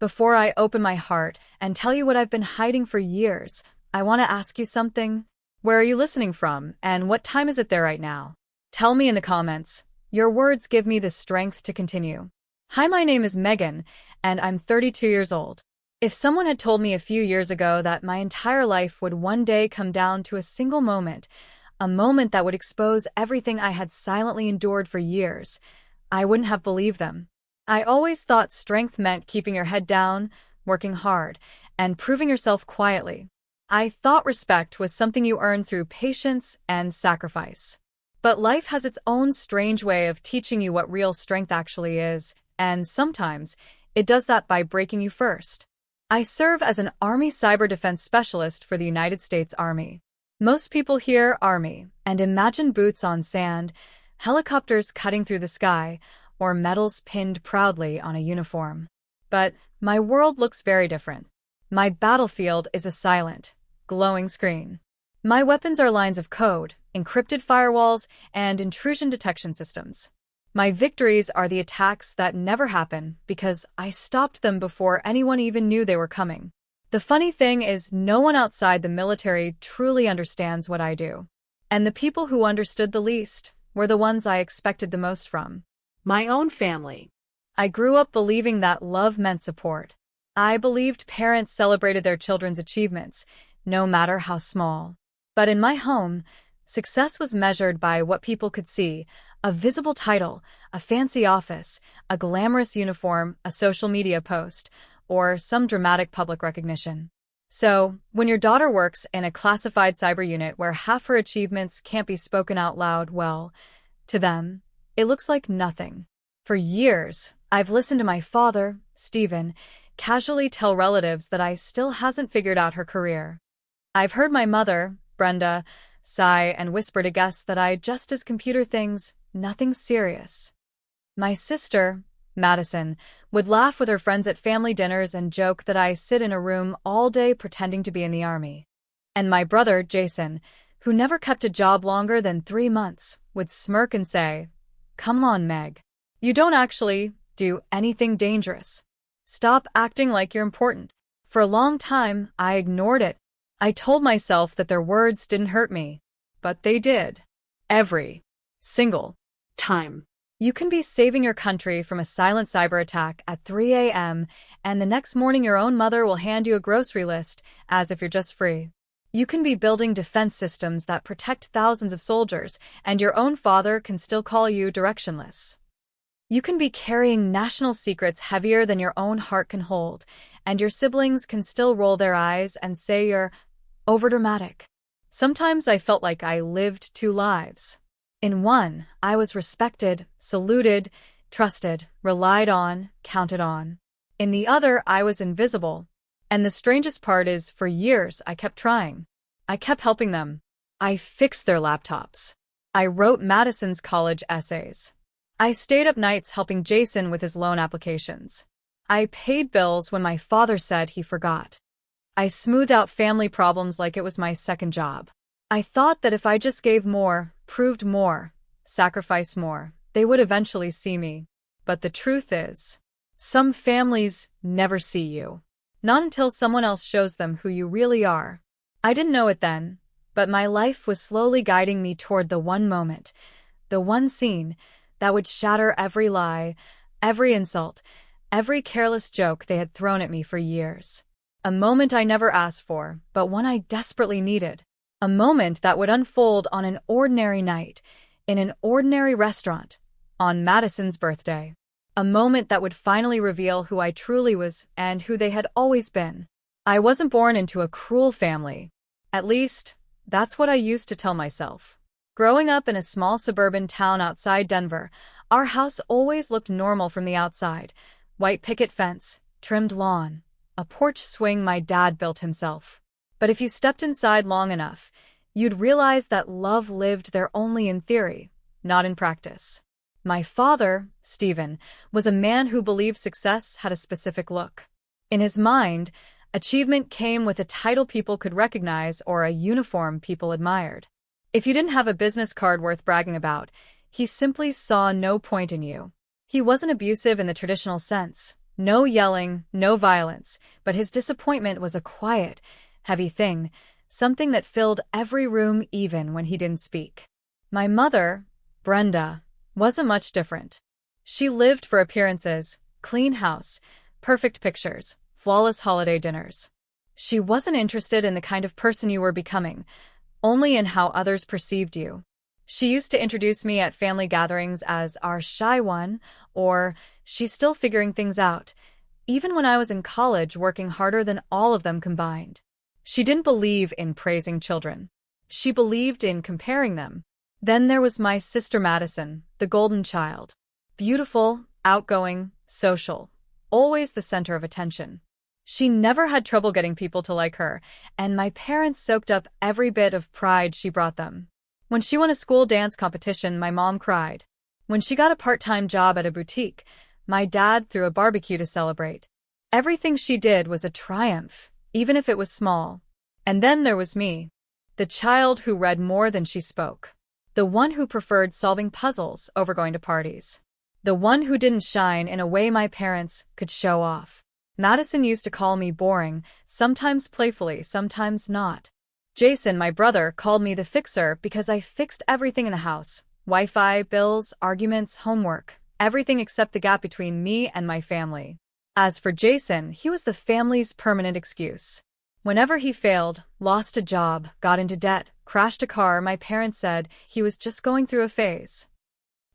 Before I open my heart and tell you what I've been hiding for years, I want to ask you something. Where are you listening from, and what time is it there right now? Tell me in the comments. Your words give me the strength to continue. Hi, my name is Megan, and I'm 32 years old. If someone had told me a few years ago that my entire life would one day come down to a single moment, a moment that would expose everything I had silently endured for years, I wouldn't have believed them. I always thought strength meant keeping your head down, working hard, and proving yourself quietly. I thought respect was something you earn through patience and sacrifice. But life has its own strange way of teaching you what real strength actually is, and sometimes it does that by breaking you first. I serve as an Army Cyber Defense Specialist for the United States Army. Most people hear Army and imagine boots on sand, helicopters cutting through the sky, or medals pinned proudly on a uniform. But my world looks very different. My battlefield is a silent, glowing screen. My weapons are lines of code, encrypted firewalls, and intrusion detection systems. My victories are the attacks that never happen because I stopped them before anyone even knew they were coming. The funny thing is, no one outside the military truly understands what I do. And the people who understood the least were the ones I expected the most from. My own family. I grew up believing that love meant support. I believed parents celebrated their children's achievements, no matter how small. But in my home, success was measured by what people could see: a visible title, a fancy office, a glamorous uniform, a social media post, or some dramatic public recognition. So, when your daughter works in a classified cyber unit where half her achievements can't be spoken out loud, well, to them, it looks like nothing. For years, I've listened to my father, Stephen, casually tell relatives that I still hasn't figured out her career. I've heard my mother, Brenda, sigh and whisper to guests that I just as computer things, nothing serious. My sister, Madison, would laugh with her friends at family dinners and joke that I sit in a room all day pretending to be in the army. And my brother, Jason, who never kept a job longer than 3 months, would smirk and say, "Come on, Meg. You don't actually do anything dangerous. Stop acting like you're important." For a long time, I ignored it. I told myself that their words didn't hurt me, but they did. Every single time. You can be saving your country from a silent cyber attack at 3 a.m., and the next morning your own mother will hand you a grocery list as if you're just free. You can be building defense systems that protect thousands of soldiers, and your own father can still call you directionless. You can be carrying national secrets heavier than your own heart can hold, and your siblings can still roll their eyes and say you're overdramatic. Sometimes I felt like I lived 2 lives. In one, I was respected, saluted, trusted, relied on, counted on. In the other, I was invisible. And the strangest part is, for years, I kept trying. I kept helping them. I fixed their laptops. I wrote Madison's college essays. I stayed up nights helping Jason with his loan applications. I paid bills when my father said he forgot. I smoothed out family problems like it was my second job. I thought that if I just gave more, proved more, sacrificed more, they would eventually see me. But the truth is, some families never see you. Not until someone else shows them who you really are. I didn't know it then, but my life was slowly guiding me toward the one moment, the one scene that would shatter every lie, every insult, every careless joke they had thrown at me for years. A moment I never asked for, but one I desperately needed. A moment that would unfold on an ordinary night, in an ordinary restaurant, on Madison's birthday. A moment that would finally reveal who I truly was and who they had always been. I wasn't born into a cruel family. At least, that's what I used to tell myself. Growing up in a small suburban town outside Denver, our house always looked normal from the outside. White picket fence, trimmed lawn, a porch swing my dad built himself. But if you stepped inside long enough, you'd realize that love lived there only in theory, not in practice. My father, Stephen, was a man who believed success had a specific look. In his mind, achievement came with a title people could recognize or a uniform people admired. If you didn't have a business card worth bragging about, he simply saw no point in you. He wasn't abusive in the traditional sense. No yelling, no violence, but his disappointment was a quiet, heavy thing, something that filled every room even when he didn't speak. My mother, Brenda, wasn't much different. She lived for appearances, clean house, perfect pictures, flawless holiday dinners. She wasn't interested in the kind of person you were becoming, only in how others perceived you. She used to introduce me at family gatherings as our shy one, or she's still figuring things out, even when I was in college working harder than all of them combined. She didn't believe in praising children. She believed in comparing them. Then there was my sister Madison, the golden child. Beautiful, outgoing, social, always the center of attention. She never had trouble getting people to like her, and my parents soaked up every bit of pride she brought them. When she won a school dance competition, my mom cried. When she got a part-time job at a boutique, my dad threw a barbecue to celebrate. Everything she did was a triumph, even if it was small. And then there was me, the child who read more than she spoke. The one who preferred solving puzzles over going to parties. The one who didn't shine in a way my parents could show off. Madison used to call me boring, sometimes playfully, sometimes not. Jason, my brother, called me the fixer because I fixed everything in the house. Wi-Fi, bills, arguments, homework, everything except the gap between me and my family. As for Jason, he was the family's permanent excuse. Whenever he failed, lost a job, got into debt, crashed a car, my parents said he was just going through a phase.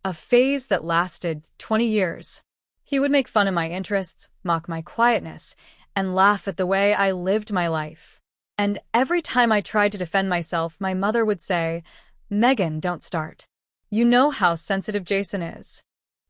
A phase that lasted 20 years. He would make fun of my interests, mock my quietness, and laugh at the way I lived my life. And every time I tried to defend myself, my mother would say, "Megan, don't start. You know how sensitive Jason is."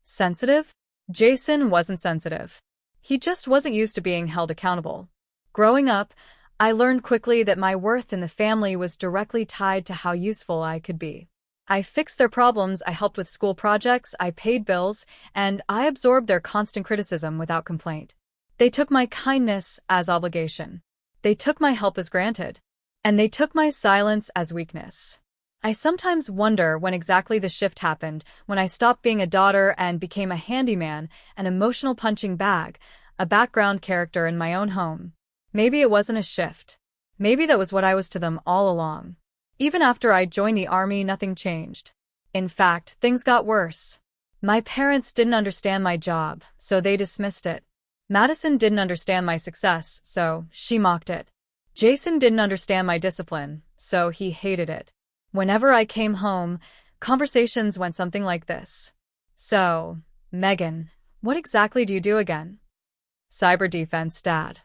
Sensitive? Jason wasn't sensitive. He just wasn't used to being held accountable. Growing up, I learned quickly that my worth in the family was directly tied to how useful I could be. I fixed their problems, I helped with school projects, I paid bills, and I absorbed their constant criticism without complaint. They took my kindness as obligation. They took my help as granted. And they took my silence as weakness. I sometimes wonder when exactly the shift happened, when I stopped being a daughter and became a handyman, an emotional punching bag, a background character in my own home. Maybe it wasn't a shift. Maybe that was what I was to them all along. Even after I joined the army, nothing changed. In fact, things got worse. My parents didn't understand my job, so they dismissed it. Madison didn't understand my success, so she mocked it. Jason didn't understand my discipline, so he hated it. Whenever I came home, conversations went something like this. "So, Megan, what exactly do you do again?" "Cyber defense, Dad."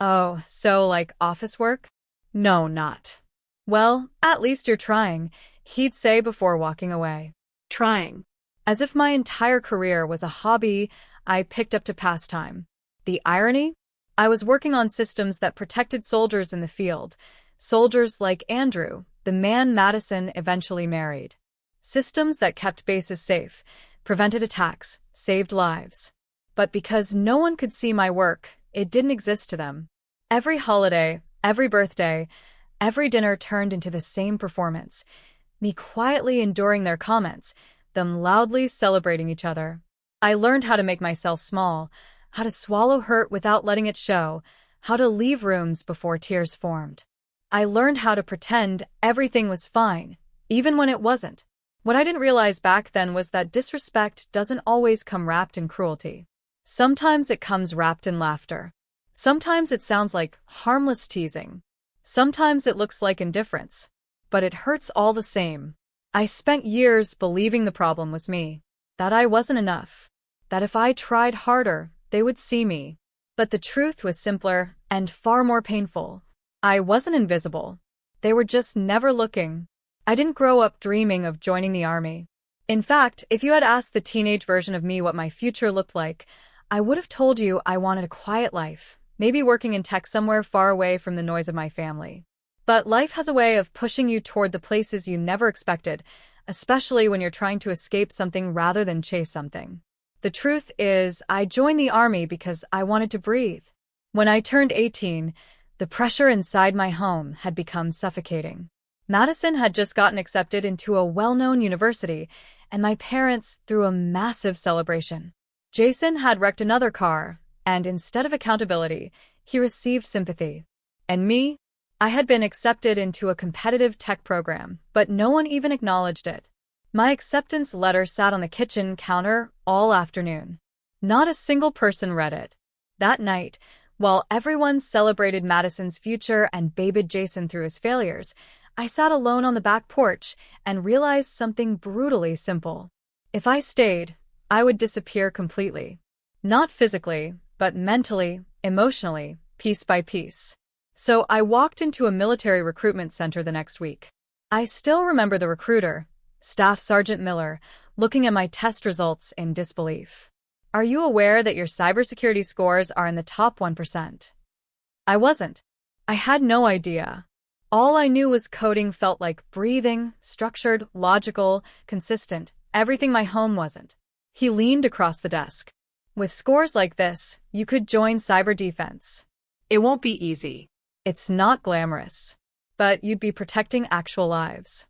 "Oh, so like office work?" "No, not." "Well, at least you're trying," he'd say before walking away. Trying. As if my entire career was a hobby I picked up to pass time. The irony? I was working on systems that protected soldiers in the field, soldiers like Andrew, the man Madison eventually married. Systems that kept bases safe, prevented attacks, saved lives. But because no one could see my work, it didn't exist to them. Every holiday, every birthday, every dinner turned into the same performance, me quietly enduring their comments, them loudly celebrating each other. I learned how to make myself small, how to swallow hurt without letting it show, how to leave rooms before tears formed. I learned how to pretend everything was fine, even when it wasn't. What I didn't realize back then was that disrespect doesn't always come wrapped in cruelty. Sometimes it comes wrapped in laughter. Sometimes it sounds like harmless teasing. Sometimes it looks like indifference. But it hurts all the same. I spent years believing the problem was me, that I wasn't enough, that if I tried harder, they would see me. But the truth was simpler and far more painful. I wasn't invisible. They were just never looking. I didn't grow up dreaming of joining the army. In fact, if you had asked the teenage version of me what my future looked like, I would have told you I wanted a quiet life, maybe working in tech somewhere far away from the noise of my family. But life has a way of pushing you toward the places you never expected, especially when you're trying to escape something rather than chase something. The truth is, I joined the army because I wanted to breathe. When I turned 18, the pressure inside my home had become suffocating. Madison had just gotten accepted into a well-known university, and my parents threw a massive celebration. Jason had wrecked another car, and instead of accountability, he received sympathy. And me? I had been accepted into a competitive tech program, but no one even acknowledged it. My acceptance letter sat on the kitchen counter all afternoon. Not a single person read it. That night, while everyone celebrated Madison's future and baited Jason through his failures, I sat alone on the back porch and realized something brutally simple. If I stayed, I would disappear completely. Not physically, but mentally, emotionally, piece by piece. So I walked into a military recruitment center the next week. I still remember the recruiter, Staff Sergeant Miller, looking at my test results in disbelief. "Are you aware that your cybersecurity scores are in the top 1%? I wasn't. I had no idea. All I knew was coding felt like breathing, structured, logical, consistent, everything my home wasn't. He leaned across the desk. "With scores like this, you could join cyber defense. It won't be easy. It's not glamorous. But you'd be protecting actual lives."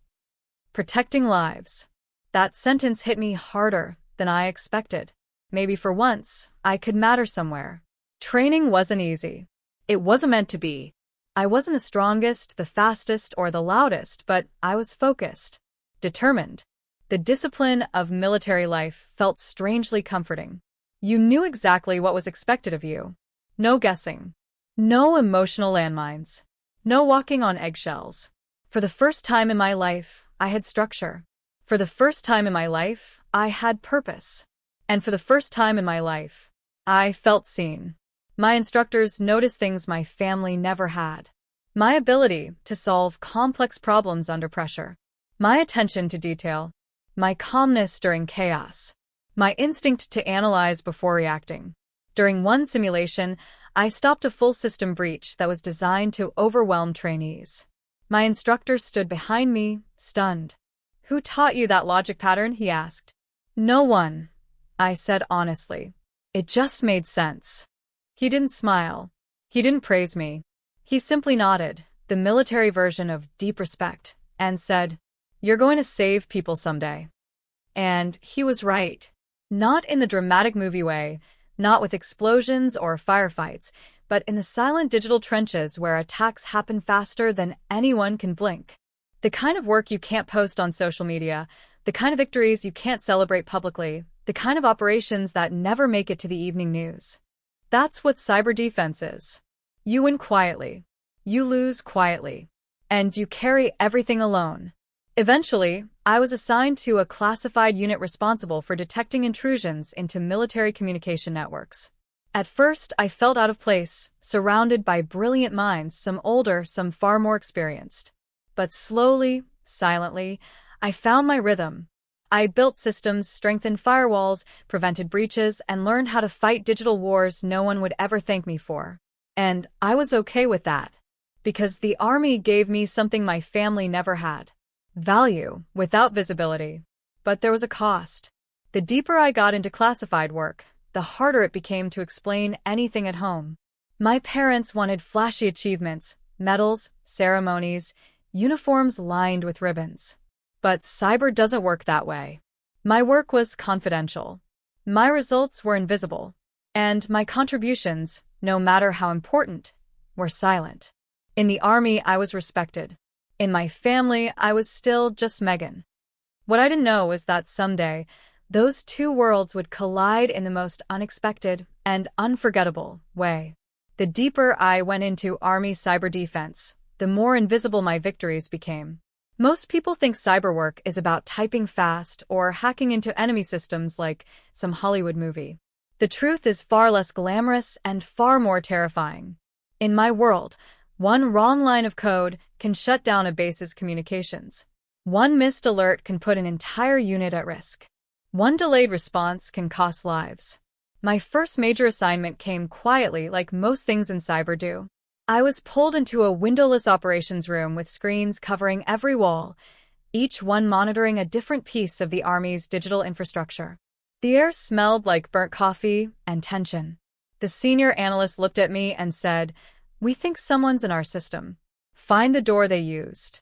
Protecting lives. That sentence hit me harder than I expected. Maybe for once, I could matter somewhere. Training wasn't easy. It wasn't meant to be. I wasn't the strongest, the fastest, or the loudest, but I was focused, determined. The discipline of military life felt strangely comforting. You knew exactly what was expected of you. No guessing. No emotional landmines. No walking on eggshells. For the first time in my life, I had structure. For the first time in my life, I had purpose. And for the first time in my life, I felt seen. My instructors noticed things my family never had. My ability to solve complex problems under pressure. My attention to detail. My calmness during chaos. My instinct to analyze before reacting. During one simulation, I stopped a full system breach that was designed to overwhelm trainees. My instructor stood behind me, stunned. "Who taught you that logic pattern?" he asked. "No one," I said honestly. It just made sense. He didn't smile. He didn't praise me. He simply nodded, the military version of deep respect, and said, "You're going to save people someday." And he was right. Not in the dramatic movie way, not with explosions or firefights, but in the silent digital trenches where attacks happen faster than anyone can blink. The kind of work you can't post on social media, the kind of victories you can't celebrate publicly, the kind of operations that never make it to the evening news. That's what cyber defense is. You win quietly. You lose quietly. And you carry everything alone. Eventually, I was assigned to a classified unit responsible for detecting intrusions into military communication networks. At first, I felt out of place, surrounded by brilliant minds, some older, some far more experienced. But slowly, silently, I found my rhythm. I built systems, strengthened firewalls, prevented breaches, and learned how to fight digital wars no one would ever thank me for. And I was okay with that. Because the Army gave me something my family never had. Value, without visibility. But there was a cost. The deeper I got into classified work, the harder it became to explain anything at home. My parents wanted flashy achievements, medals, ceremonies, uniforms lined with ribbons. But cyber doesn't work that way. My work was confidential. My results were invisible. And my contributions, no matter how important, were silent. In the Army, I was respected. In my family, I was still just Megan. What I didn't know was that someday, those two worlds would collide in the most unexpected and unforgettable way. The deeper I went into Army cyber defense, the more invisible my victories became. Most people think cyber work is about typing fast or hacking into enemy systems like some Hollywood movie. The truth is far less glamorous and far more terrifying. In my world, one wrong line of code can shut down a base's communications. One missed alert can put an entire unit at risk. One delayed response can cost lives. My first major assignment came quietly, like most things in cyber do. I was pulled into a windowless operations room with screens covering every wall, each one monitoring a different piece of the Army's digital infrastructure. The air smelled like burnt coffee and tension. The senior analyst looked at me and said, "We think someone's in our system. Find the door they used."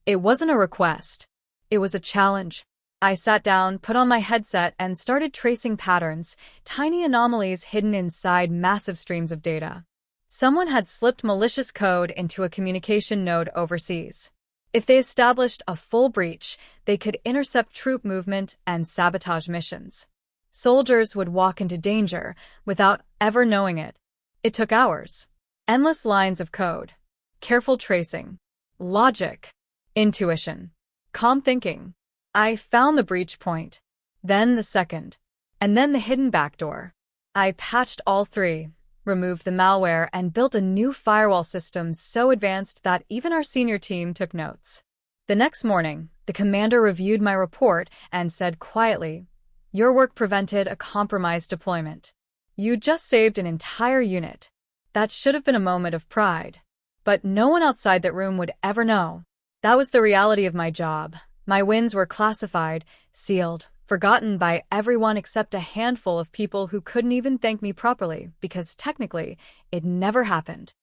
It wasn't a request. It was a challenge. I sat down, put on my headset, and started tracing patterns, tiny anomalies hidden inside massive streams of data. Someone had slipped malicious code into a communication node overseas. If they established a full breach, they could intercept troop movement and sabotage missions. Soldiers would walk into danger without ever knowing it. It took hours. Endless lines of code. Careful tracing. Logic. Intuition. Calm thinking. I found the breach point. Then the second. And then the hidden backdoor. I patched all three, removed the malware, and built a new firewall system so advanced that even our senior team took notes. The next morning, the commander reviewed my report and said quietly, "Your work prevented a compromised deployment. You just saved an entire unit." That should have been a moment of pride. But no one outside that room would ever know. That was the reality of my job. My wins were classified, sealed, forgotten by everyone except a handful of people who couldn't even thank me properly because technically, it never happened.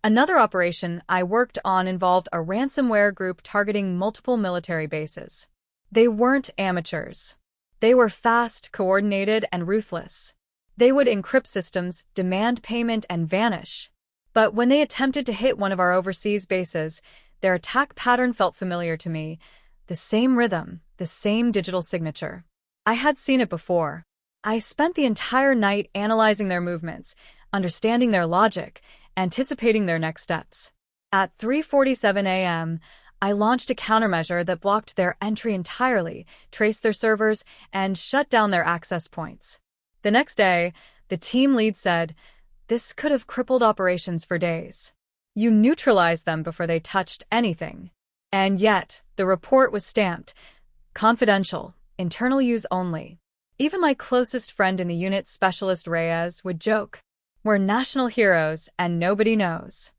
Another operation I worked on involved a ransomware group targeting multiple military bases. They weren't amateurs. They were fast, coordinated, and ruthless. They would encrypt systems, demand payment, and vanish. But when they attempted to hit one of our overseas bases, their attack pattern felt familiar to me. The same rhythm, the same digital signature. I had seen it before. I spent the entire night analyzing their movements, understanding their logic, anticipating their next steps. At 3:47 a.m., I launched a countermeasure that blocked their entry entirely, traced their servers, and shut down their access points. The next day, the team lead said, "This could have crippled operations for days. You neutralized them before they touched anything." And yet, the report was stamped, confidential, internal use only. Even my closest friend in the unit, Specialist Reyes, would joke, "We're national heroes and nobody knows."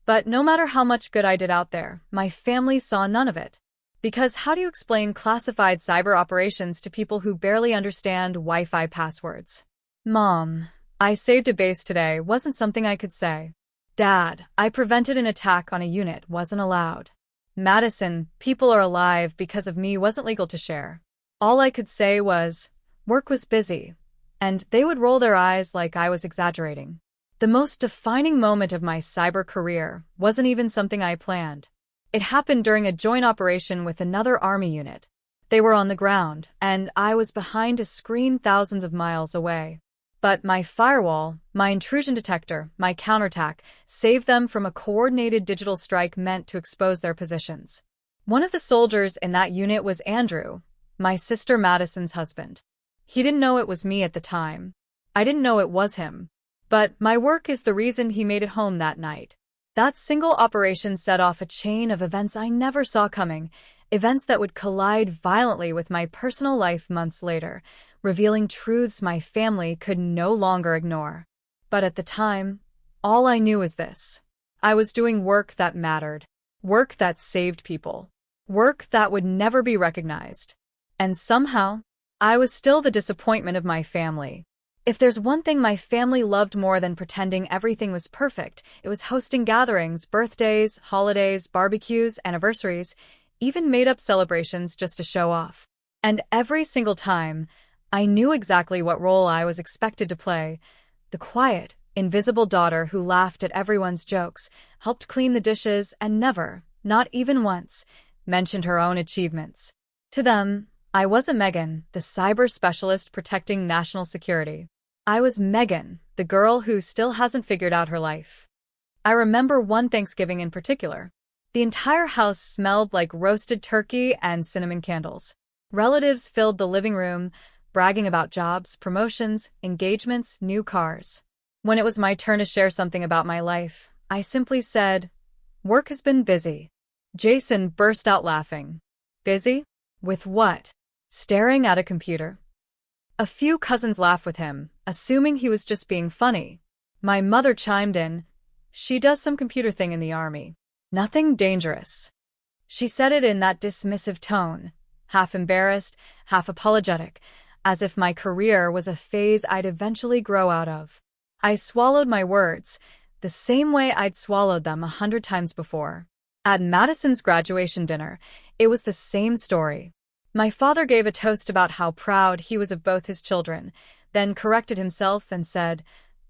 But no matter how much good I did out there, my family saw none of it. Because how do you explain classified cyber operations to people who barely understand Wi-Fi passwords? "Mom, I saved a base today" wasn't something I could say. "Dad, I prevented an attack on a unit" wasn't allowed. "Madison, people are alive because of me" wasn't legal to share. All I could say was, "Work was busy," and they would roll their eyes like I was exaggerating. The most defining moment of my cyber career wasn't even something I planned. It happened during a joint operation with another Army unit. They were on the ground, and I was behind a screen thousands of miles away. But my firewall, my intrusion detector, my counterattack saved them from a coordinated digital strike meant to expose their positions. One of the soldiers in that unit was Andrew, my sister Madison's husband. He didn't know it was me at the time. I didn't know it was him. But my work is the reason he made it home that night. That single operation set off a chain of events I never saw coming, events that would collide violently with my personal life months later, revealing truths my family could no longer ignore. But at the time, all I knew was this. I was doing work that mattered, work that saved people, work that would never be recognized. And somehow, I was still the disappointment of my family. If there's one thing my family loved more than pretending everything was perfect, it was hosting gatherings, birthdays, holidays, barbecues, anniversaries, even made-up celebrations just to show off. And every single time, I knew exactly what role I was expected to play. The quiet, invisible daughter who laughed at everyone's jokes, helped clean the dishes, and never, not even once, mentioned her own achievements. To them, I wasn't Megan, the cyber specialist protecting national security. I was Megan, the girl who still hasn't figured out her life. I remember one Thanksgiving in particular. The entire house smelled like roasted turkey and cinnamon candles. Relatives filled the living room, bragging about jobs, promotions, engagements, new cars. When it was my turn to share something about my life, I simply said, "Work has been busy." Jason burst out laughing. "Busy? With what?" Staring at a computer. A few cousins laughed with him, assuming he was just being funny. My mother chimed in, "She does some computer thing in the army. Nothing dangerous." She said it in that dismissive tone, half embarrassed, half apologetic, as if my career was a phase I'd eventually grow out of. I swallowed my words, the same way I'd swallowed them 100 times before. At Madison's graduation dinner, it was the same story. My father gave a toast about how proud he was of both his children, then corrected himself and said,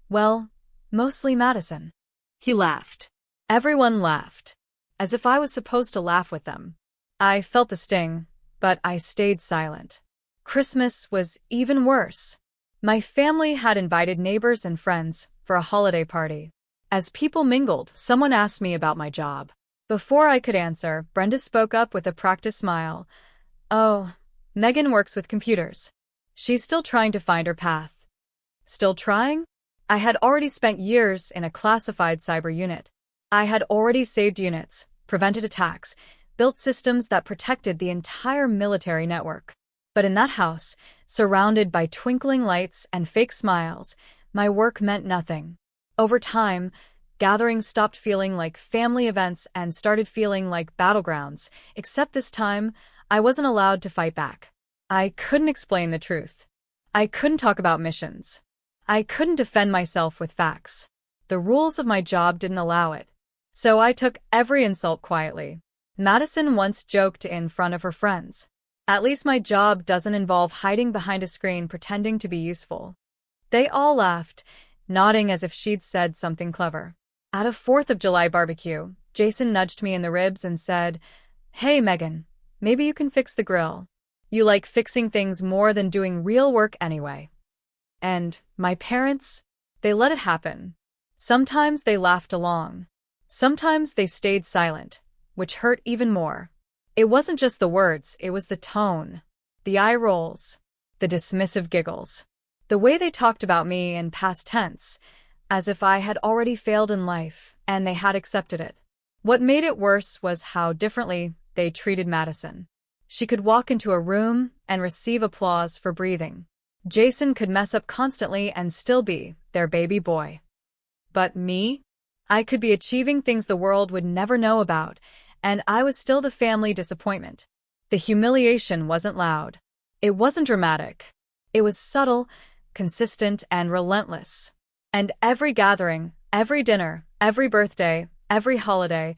"Well, mostly Madison." He laughed. Everyone laughed, as if I was supposed to laugh with them. I felt the sting, but I stayed silent. Christmas was even worse. My family had invited neighbors and friends for a holiday party. As people mingled, someone asked me about my job. Before I could answer, Brenda spoke up with a practiced smile. "Oh, Megan works with computers. She's still trying to find her path." Still trying? I had already spent years in a classified cyber unit. I had already saved units, prevented attacks, built systems that protected the entire military network. But in that house, surrounded by twinkling lights and fake smiles, my work meant nothing. Over time, gatherings stopped feeling like family events and started feeling like battlegrounds, except this time, I wasn't allowed to fight back. I couldn't explain the truth. I couldn't talk about missions. I couldn't defend myself with facts. The rules of my job didn't allow it. So I took every insult quietly. Madison once joked in front of her friends, "At least my job doesn't involve hiding behind a screen pretending to be useful." They all laughed, nodding as if she'd said something clever. At a 4th of July barbecue, Jason nudged me in the ribs and said, "Hey, Megan, maybe you can fix the grill. You like fixing things more than doing real work anyway." And my parents, they let it happen. Sometimes they laughed along. Sometimes they stayed silent, which hurt even more. It wasn't just the words, it was the tone, the eye rolls, the dismissive giggles, the way they talked about me in past tense, as if I had already failed in life and they had accepted it. What made it worse was how differently they treated Madison. She could walk into a room and receive applause for breathing. Jason could mess up constantly and still be their baby boy. But me? I could be achieving things the world would never know about, and I was still the family disappointment. The humiliation wasn't loud. It wasn't dramatic. It was subtle, consistent, and relentless. And every gathering, every dinner, every birthday, every holiday,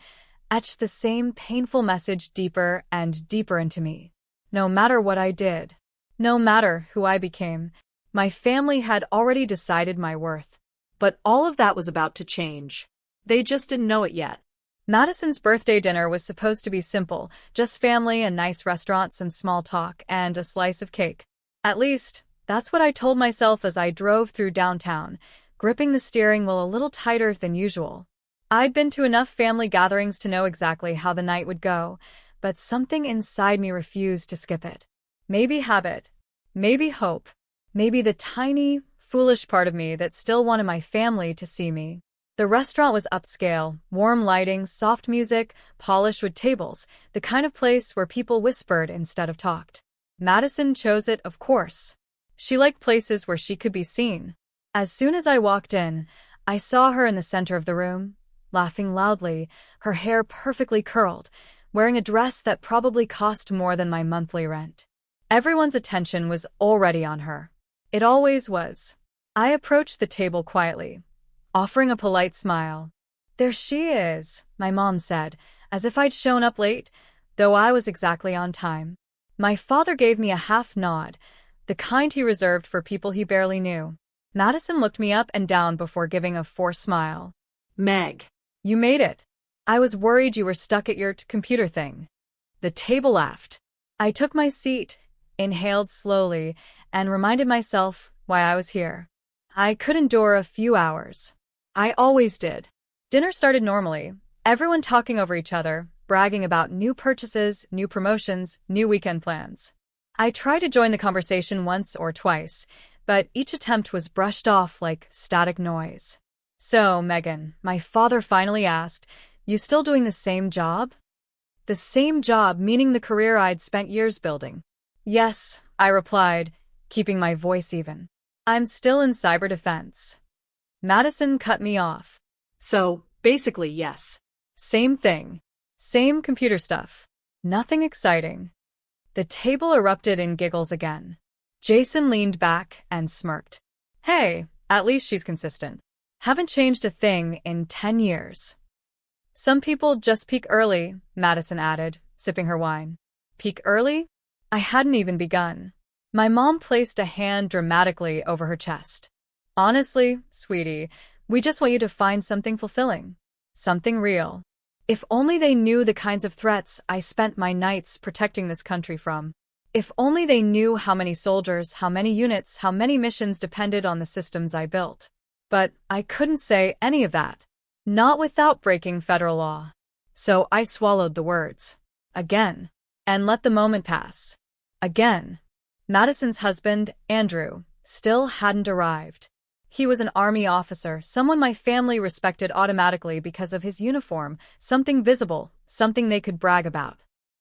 etched the same painful message deeper and deeper into me. No matter what I did, no matter who I became, my family had already decided my worth. But all of that was about to change. They just didn't know it yet. Madison's birthday dinner was supposed to be simple, just family, a nice restaurant, some small talk, and a slice of cake. At least, that's what I told myself as I drove through downtown, gripping the steering wheel a little tighter than usual. I'd been to enough family gatherings to know exactly how the night would go, but something inside me refused to skip it. Maybe habit, maybe hope, maybe the tiny, foolish part of me that still wanted my family to see me. The restaurant was upscale, warm lighting, soft music, polished wood tables, the kind of place where people whispered instead of talked. Madison chose it, of course. She liked places where she could be seen. As soon as I walked in, I saw her in the center of the room, laughing loudly, her hair perfectly curled, wearing a dress that probably cost more than my monthly rent. Everyone's attention was already on her. It always was. I approached the table quietly, offering a polite smile. "There she is," my mom said, as if I'd shown up late, though I was exactly on time. My father gave me a half nod, the kind he reserved for people he barely knew. Madison looked me up and down before giving a forced smile. "Meg, "You made it. I was worried you were stuck at your computer thing." The table laughed. I took my seat, inhaled slowly, and reminded myself why I was here. I could endure a few hours. I always did. Dinner started normally, everyone talking over each other, bragging about new purchases, new promotions, new weekend plans. I tried to join the conversation once or twice, but each attempt was brushed off like static noise. "So, Megan," my father finally asked, "you still doing the same job?" The same job, meaning the career I'd spent years building. "Yes," I replied, keeping my voice even. "I'm still in cyber defense." Madison cut me off. So, basically, yes. Same thing. Same computer stuff. Nothing exciting. The table erupted in giggles again. Jason leaned back and smirked. "Hey, at least she's consistent. Haven't changed a thing in 10 years. "Some people just peak early," Madison added, sipping her wine. "Peak early?" I hadn't even begun. My mom placed a hand dramatically over her chest. Honestly, sweetie, we just want you to find something fulfilling. Something real. If only they knew the kinds of threats I spent my nights protecting this country from. If only they knew how many soldiers, how many units, how many missions depended on the systems I built. But I couldn't say any of that. Not without breaking federal law. So I swallowed the words. Again. And let the moment pass. Again. Madison's husband, Andrew, still hadn't arrived. He was an army officer, someone my family respected automatically because of his uniform, something visible, something they could brag about.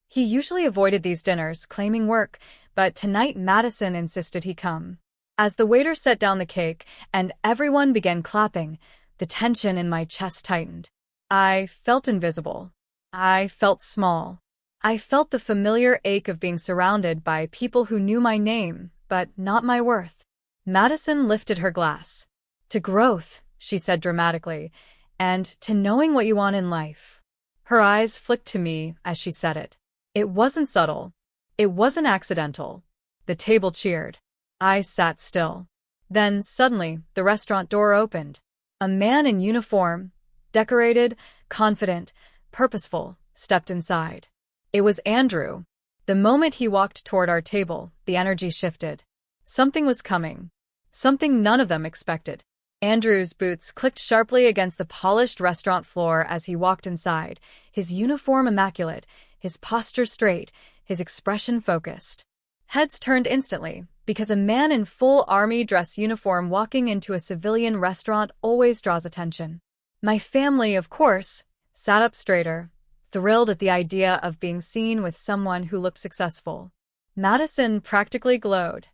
He usually avoided these dinners, claiming work, but tonight Madison insisted he come. As the waiter set down the cake and everyone began clapping, the tension in my chest tightened. I felt invisible. I felt small. I felt the familiar ache of being surrounded by people who knew my name, but not my worth. Madison lifted her glass. To growth, she said dramatically, and to knowing what you want in life. Her eyes flicked to me as she said it. It wasn't subtle. It wasn't accidental. The table cheered. I sat still. Then, suddenly, the restaurant door opened. A man in uniform, decorated, confident, purposeful, stepped inside. It was Andrew. The moment he walked toward our table, the energy shifted. Something was coming. Something none of them expected. Andrew's boots clicked sharply against the polished restaurant floor as he walked inside, his uniform immaculate, his posture straight, his expression focused. Heads turned instantly, because a man in full army dress uniform walking into a civilian restaurant always draws attention. My family, of course, sat up straighter, thrilled at the idea of being seen with someone who looked successful. Madison practically glowed.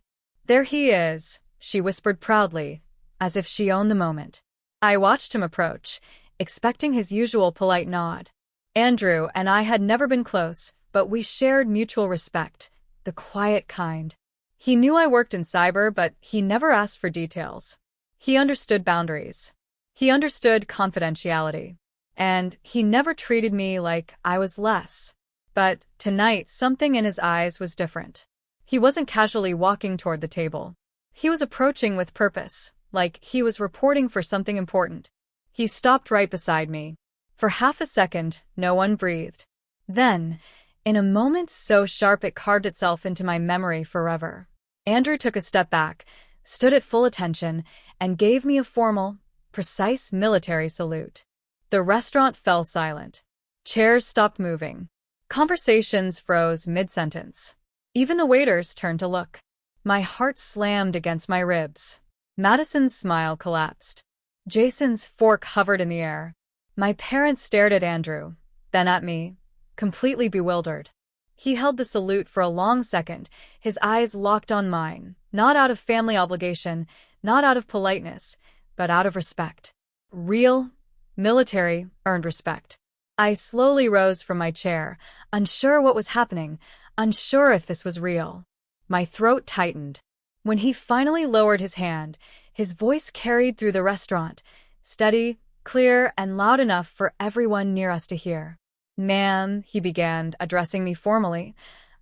There he is, she whispered proudly, as if she owned the moment. I watched him approach, expecting his usual polite nod. Andrew and I had never been close, but we shared mutual respect, the quiet kind. He knew I worked in cyber, but he never asked for details. He understood boundaries. He understood confidentiality. And he never treated me like I was less. But tonight, something in his eyes was different. He wasn't casually walking toward the table. He was approaching with purpose, like he was reporting for something important. He stopped right beside me. For half a second, no one breathed. Then, in a moment so sharp it carved itself into my memory forever, Andrew took a step back, stood at full attention, and gave me a formal, precise military salute. The restaurant fell silent. Chairs stopped moving. Conversations froze mid-sentence. Even the waiters turned to look. My heart slammed against my ribs. Madison's smile collapsed. Jason's fork hovered in the air. My parents stared at Andrew, then at me, completely bewildered. He held the salute for a long second, his eyes locked on mine, not out of family obligation, not out of politeness, but out of respect. Real, military, earned respect. I slowly rose from my chair, unsure what was happening, unsure if this was real. My throat tightened. When he finally lowered his hand, his voice carried through the restaurant, steady, clear, and loud enough for everyone near us to hear. "Ma'am," he began, addressing me formally,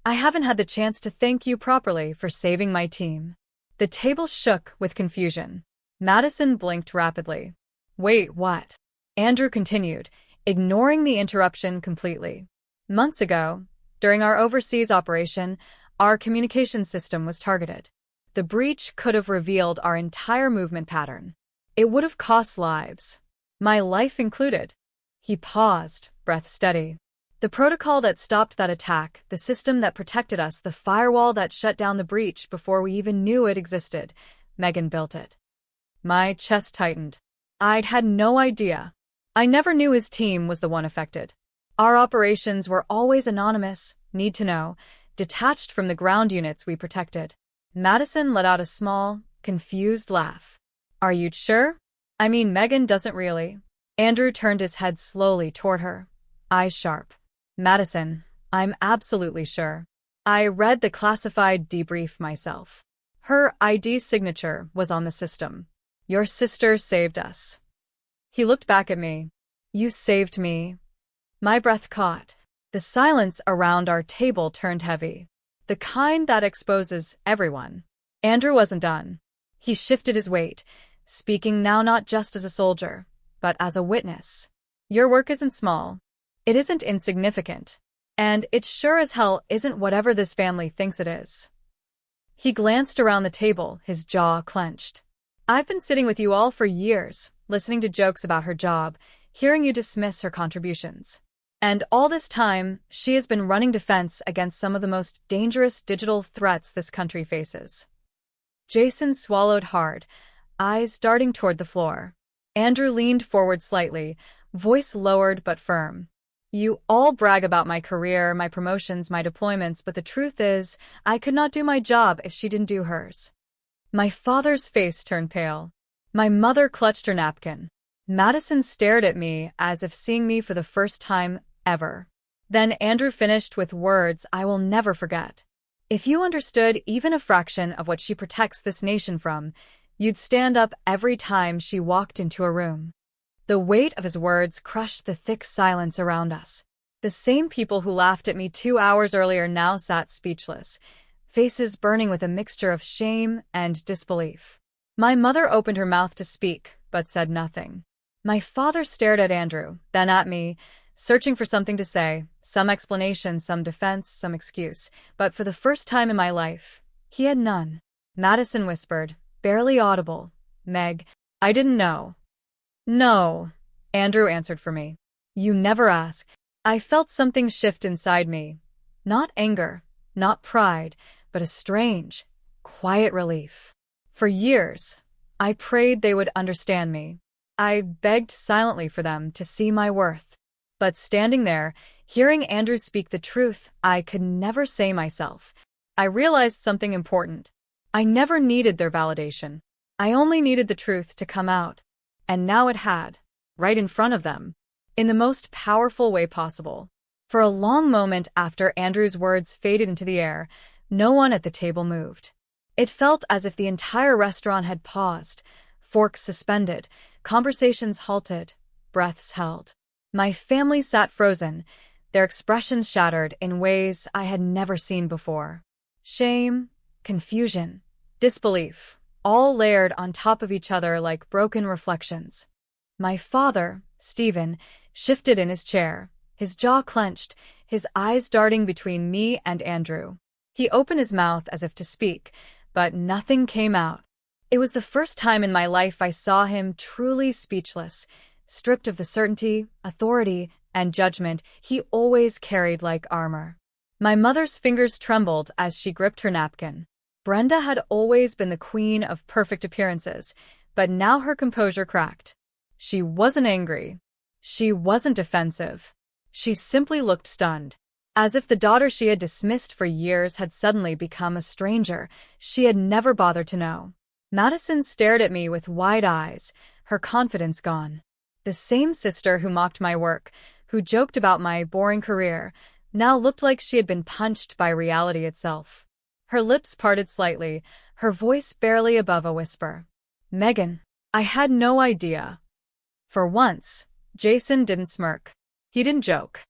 "I haven't had the chance to thank you properly for saving my team." The table shook with confusion. Madison blinked rapidly. "Wait, what?" Andrew continued, ignoring the interruption completely. "Months ago, during our overseas operation, our communication system was targeted. The breach could have revealed our entire movement pattern. It would have cost lives. My life included." He paused, breath steady. "The protocol that stopped that attack, the system that protected us, the firewall that shut down the breach before we even knew it existed, Megan built it." My chest tightened. I'd had no idea. I never knew his team was the one affected. Our operations were always anonymous, need to know, detached from the ground units we protected. Madison let out a small, confused laugh. "Are you sure? I mean, Megan doesn't really." Andrew turned his head slowly toward her, eyes sharp. "Madison, I'm absolutely sure. I read the classified debrief myself. Her ID signature was on the system. Your sister saved us." He looked back at me. "You saved me." My breath caught. The silence around our table turned heavy. The kind that exposes everyone. Andrew wasn't done. He shifted his weight, speaking now not just as a soldier, but as a witness. Your work isn't small. It isn't insignificant. And it sure as hell isn't whatever this family thinks it is. He glanced around the table, his jaw clenched. I've been sitting with you all for years, listening to jokes about her job, hearing you dismiss her contributions. And all this time, she has been running defense against some of the most dangerous digital threats this country faces. Jason swallowed hard, eyes darting toward the floor. Andrew leaned forward slightly, voice lowered but firm. You all brag about my career, my promotions, my deployments, but the truth is, I could not do my job if she didn't do hers. My father's face turned pale. My mother clutched her napkin. Madison stared at me as if seeing me for the first time ever. Then Andrew finished with words I will never forget. If you understood even a fraction of what she protects this nation from, you'd stand up every time she walked into a room. The weight of his words crushed the thick silence around us. The same people who laughed at me 2 hours earlier now sat speechless, faces burning with a mixture of shame and disbelief. My mother opened her mouth to speak, but said nothing. My father stared at Andrew, then at me, searching for something to say, some explanation, some defense, some excuse, but for the first time in my life, he had none. Madison whispered, barely audible, Meg, I didn't know. No, Andrew answered for me. You never ask. I felt something shift inside me. Not anger, not pride, but a strange, quiet relief. For years, I prayed they would understand me. I begged silently for them to see my worth. But standing there, hearing Andrew speak the truth I could never say myself, I realized something important. I never needed their validation. I only needed the truth to come out. And now it had, right in front of them, in the most powerful way possible. For a long moment after Andrew's words faded into the air, no one at the table moved. It felt as if the entire restaurant had paused, forks suspended, conversations halted, breaths held. My family sat frozen, their expressions shattered in ways I had never seen before. Shame, confusion, disbelief, all layered on top of each other like broken reflections. My father, Stephen, shifted in his chair, his jaw clenched, his eyes darting between me and Andrew. He opened his mouth as if to speak, but nothing came out. It was the first time in my life I saw him truly speechless, stripped of the certainty, authority, and judgment he always carried like armor. My mother's fingers trembled as she gripped her napkin. Brenda had always been the queen of perfect appearances, but now her composure cracked. She wasn't angry. She wasn't defensive. She simply looked stunned. As if the daughter she had dismissed for years had suddenly become a stranger she had never bothered to know. Madison stared at me with wide eyes, her confidence gone. The same sister who mocked my work, who joked about my boring career, now looked like she had been punched by reality itself. Her lips parted slightly, her voice barely above a whisper. Megan, I had no idea. For once, Jason didn't smirk. He didn't joke.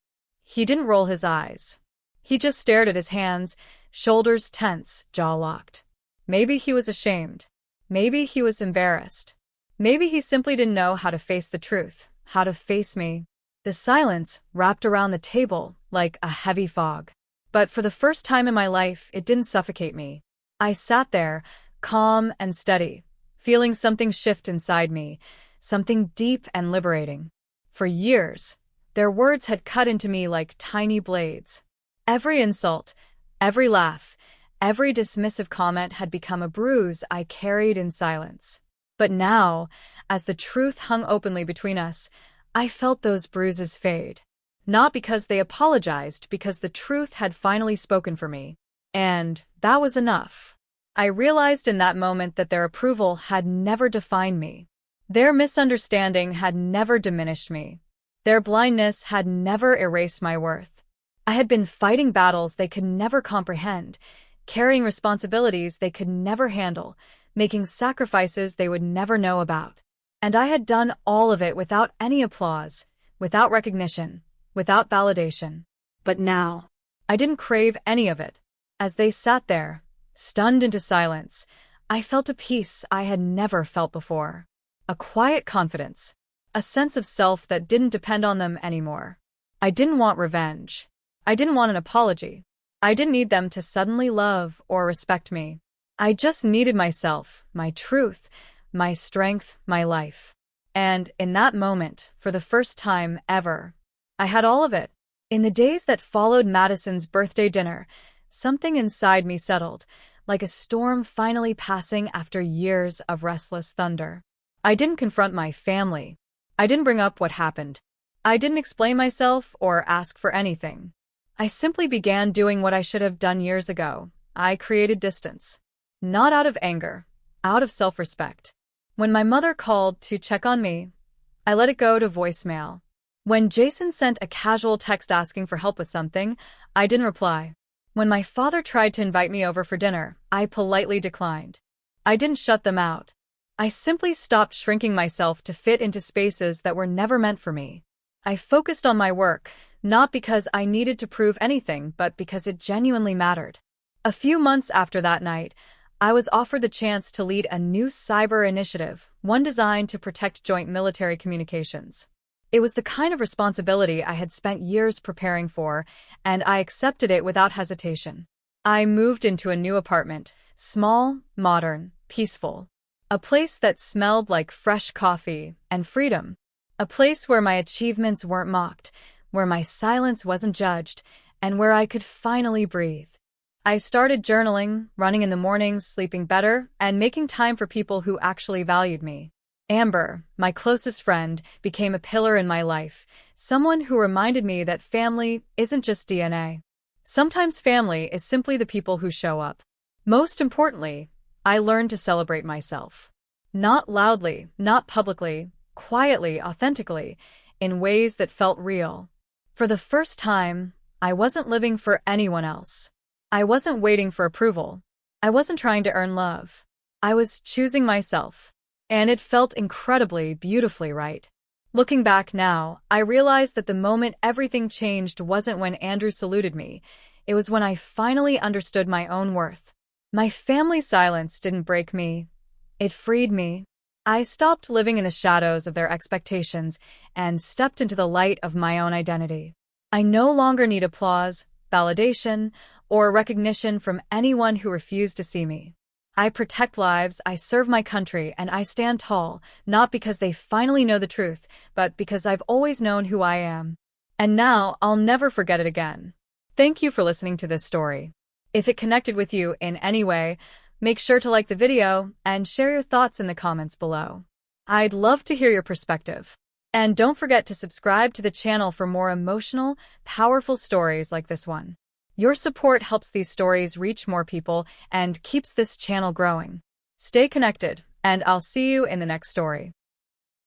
He didn't roll his eyes. He just stared at his hands, shoulders tense, jaw locked. Maybe he was ashamed. Maybe he was embarrassed. Maybe he simply didn't know how to face the truth, how to face me. The silence wrapped around the table like a heavy fog. But for the first time in my life, it didn't suffocate me. I sat there, calm and steady, feeling something shift inside me, something deep and liberating. For years, their words had cut into me like tiny blades. Every insult, every laugh, every dismissive comment had become a bruise I carried in silence. But now, as the truth hung openly between us, I felt those bruises fade. Not because they apologized, because the truth had finally spoken for me. And that was enough. I realized in that moment that their approval had never defined me. Their misunderstanding had never diminished me. Their blindness had never erased my worth. I had been fighting battles they could never comprehend, carrying responsibilities they could never handle, making sacrifices they would never know about. And I had done all of it without any applause, without recognition, without validation. But now, I didn't crave any of it. As they sat there, stunned into silence, I felt a peace I had never felt before. A quiet confidence, a sense of self that didn't depend on them anymore. I didn't want revenge. I didn't want an apology. I didn't need them to suddenly love or respect me. I just needed myself, my truth, my strength, my life. And in that moment, for the first time ever, I had all of it. In the days that followed Madison's birthday dinner, something inside me settled, like a storm finally passing after years of restless thunder. I didn't confront my family. I didn't bring up what happened. I didn't explain myself or ask for anything. I simply began doing what I should have done years ago. I created distance. Not out of anger, out of self-respect. When my mother called to check on me, I let it go to voicemail. When Jason sent a casual text asking for help with something, I didn't reply. When my father tried to invite me over for dinner, I politely declined. I didn't shut them out. I simply stopped shrinking myself to fit into spaces that were never meant for me. I focused on my work, not because I needed to prove anything, but because it genuinely mattered. A few months after that night, I was offered the chance to lead a new cyber initiative, one designed to protect joint military communications. It was the kind of responsibility I had spent years preparing for, and I accepted it without hesitation. I moved into a new apartment, small, modern, peaceful. A place that smelled like fresh coffee and freedom. A place where my achievements weren't mocked, where my silence wasn't judged, and where I could finally breathe. I started journaling, running in the mornings, sleeping better, and making time for people who actually valued me. Amber, my closest friend, became a pillar in my life, someone who reminded me that family isn't just DNA. Sometimes family is simply the people who show up. Most importantly, I learned to celebrate myself. Not loudly, not publicly, quietly, authentically, in ways that felt real. For the first time, I wasn't living for anyone else. I wasn't waiting for approval. I wasn't trying to earn love. I was choosing myself. And it felt incredibly, beautifully right. Looking back now, I realized that the moment everything changed wasn't when Andrew saluted me. It was when I finally understood my own worth. My family's silence didn't break me. It freed me. I stopped living in the shadows of their expectations and stepped into the light of my own identity. I no longer need applause, validation, or recognition from anyone who refused to see me. I protect lives, I serve my country, and I stand tall, not because they finally know the truth, but because I've always known who I am. And now I'll never forget it again. Thank you for listening to this story. If it connected with you in any way, make sure to like the video and share your thoughts in the comments below. I'd love to hear your perspective. And don't forget to subscribe to the channel for more emotional, powerful stories like this one. Your support helps these stories reach more people and keeps this channel growing. Stay connected, and I'll see you in the next story.